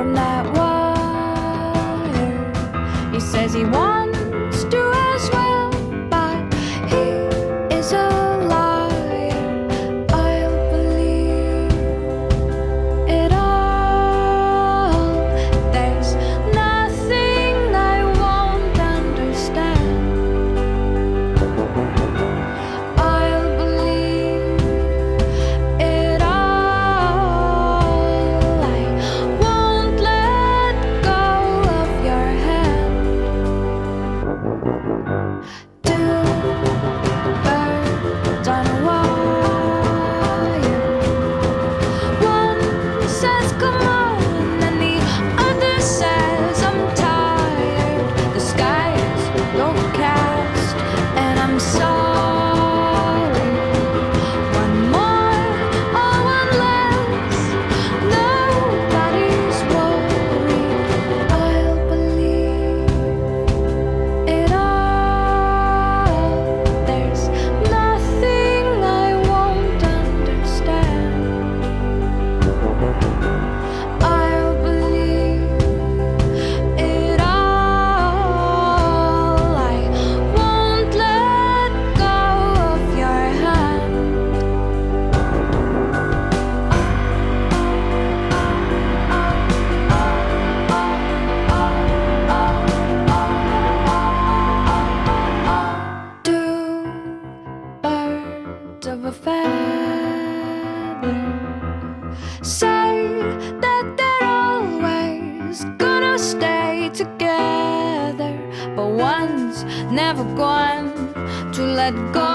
from that wire. He says he wants to as well, but he is a liar. I'll believe it all. There's nothing I won't understand. I'll believe it all. I won't let go of your hand. Two birds on a wire. One says come on, and the other says I'm tired. The sky is overcast, and I'm sorry. One more or one less, nobody's worried. I'll believe it all. There's nothing I won't understand. I'll believe it all. I won't let go of your hand. Two birds of a feather say that they're always gonna stay together, but one's never going to let go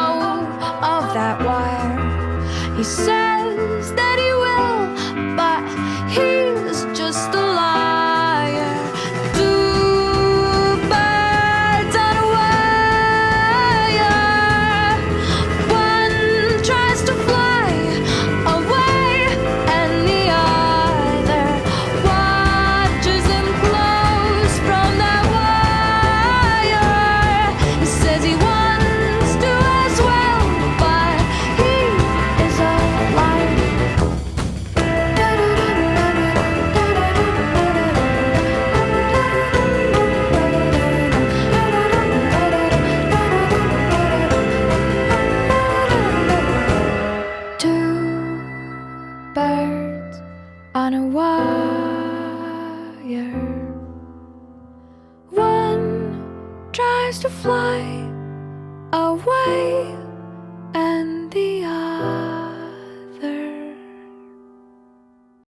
of that wire. He says that he will, but he's just a liar. Two birds on a wire. One tries to fly away, and the other watches him close from that wire. He says he wants to as well, but he is a liar. Two birds on a wire. One tries to fly